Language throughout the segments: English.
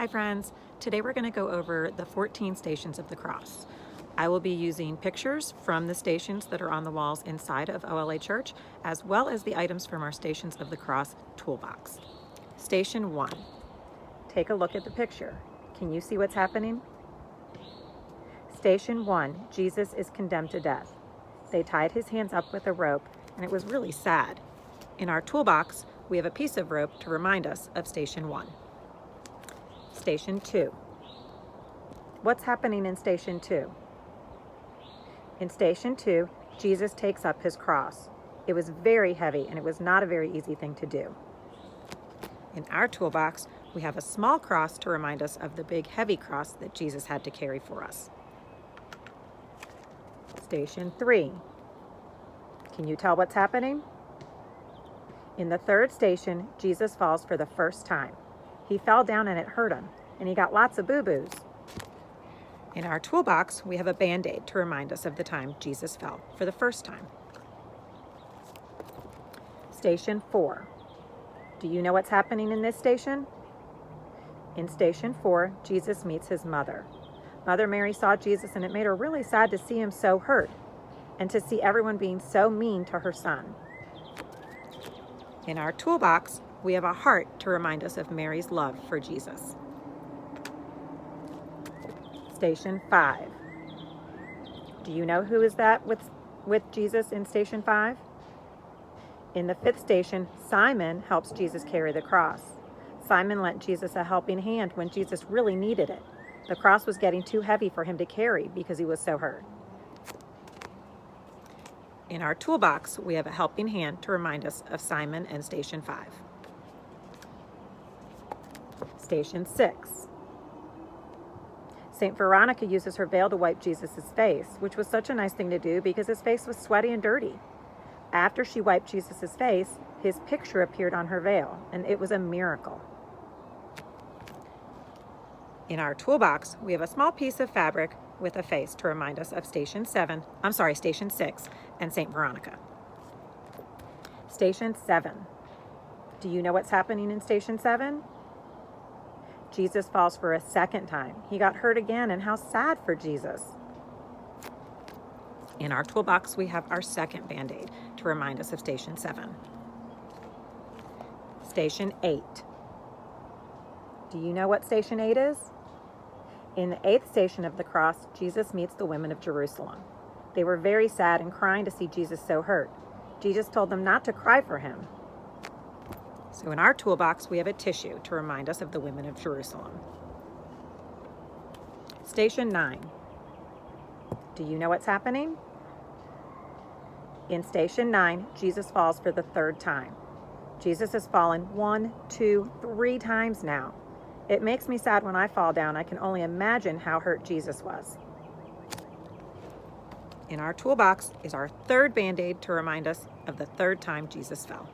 Hi friends, today we're going to go over the 14 stations of the cross. I will be using pictures from the stations that are on the walls inside of OLA Church, as well as the items from our Stations of the Cross toolbox. Station 1. Take a look at the picture. Can you see what's happening? Station 1, Jesus is condemned to death. They tied his hands up with a rope, and it was really sad. In our toolbox, we have a piece of rope to remind us of Station 1. Station 2. What's happening in Station 2? In Station 2, Jesus takes up his cross. It was very heavy and it was not a very easy thing to do. In our toolbox, we have a small cross to remind us of the big heavy cross that Jesus had to carry for us. Station 3. Can you tell what's happening? In the third station, Jesus falls for the first time. He fell down and it hurt him, and he got lots of boo-boos. In our toolbox, we have a Band-Aid to remind us of the time Jesus fell for the first time. Station 4. Do you know what's happening in this station? In Station 4, Jesus meets his mother. Mother Mary saw Jesus, and it made her really sad to see him so hurt and to see everyone being so mean to her son. In our toolbox, we have a heart to remind us of Mary's love for Jesus. Station 5. Do you know who is that with Jesus in Station 5? In the fifth station, Simon helps Jesus carry the cross. Simon lent Jesus a helping hand when Jesus really needed it. The cross was getting too heavy for him to carry because he was so hurt. In our toolbox, we have a helping hand to remind us of Simon and Station 5. Station 6. St. Veronica uses her veil to wipe Jesus' face, which was such a nice thing to do because his face was sweaty and dirty. After she wiped Jesus' face, his picture appeared on her veil, and it was a miracle. In our toolbox, we have a small piece of fabric with a face to remind us of Station 6 and St. Veronica. Station 7. Do you know what's happening in Station 7? Jesus falls for a second time. He got hurt again, and how sad for Jesus. In our toolbox, we have our second Band-Aid to remind us of Station 7. Station 8. Do you know what Station 8 is? In the 8th station of the cross, Jesus meets the women of Jerusalem. They were very sad and crying to see Jesus so hurt. Jesus told them not to cry for him. So in our toolbox, we have a tissue to remind us of the women of Jerusalem. Station 9. Do you know what's happening? In Station 9, Jesus falls for the third time. Jesus has fallen 1, 2, 3 times now. It makes me sad when I fall down. I can only imagine how hurt Jesus was. In our toolbox is our third Band-Aid to remind us of the third time Jesus fell.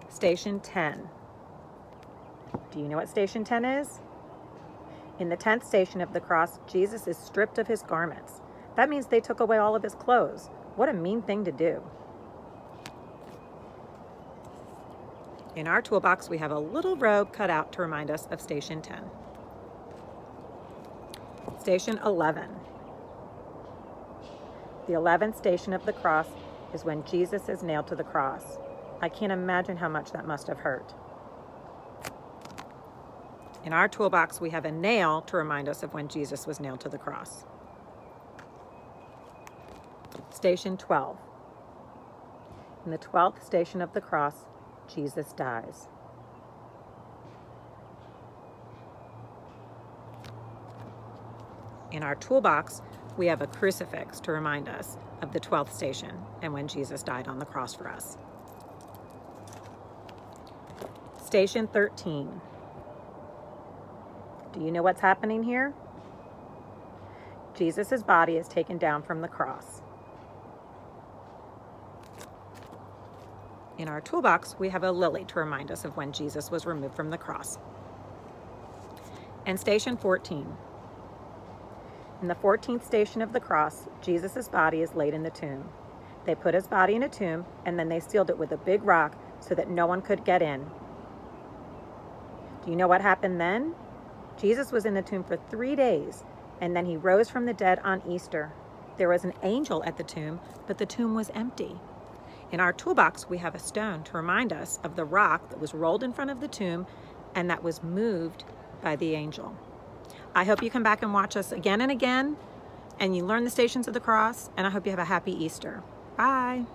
Station 10. Do you know what Station 10 is? In the 10th station of the cross, Jesus is stripped of his garments. That means they took away all of his clothes. What a mean thing to do. In our toolbox, we have a little robe cut out to remind us of Station 10. Station 11. The 11th station of the cross is when Jesus is nailed to the cross. I can't imagine how much that must have hurt. In our toolbox, we have a nail to remind us of when Jesus was nailed to the cross. Station 12. In the 12th station of the cross, Jesus dies. In our toolbox, we have a crucifix to remind us of the 12th station and when Jesus died on the cross for us. Station 13. Do you know what's happening here? Jesus' body is taken down from the cross. In our toolbox, we have a lily to remind us of when Jesus was removed from the cross. And Station 14. In the 14th station of the cross, Jesus' body is laid in the tomb. They put his body in a tomb, and then they sealed it with a big rock so that no one could get in. Do you know what happened then? Jesus was in the tomb for 3 days, and then he rose from the dead on Easter. There was an angel at the tomb, but the tomb was empty. In our toolbox, we have a stone to remind us of the rock that was rolled in front of the tomb and that was moved by the angel. I hope you come back and watch us again and again, and you learn the Stations of the Cross, and I hope you have a happy Easter. Bye.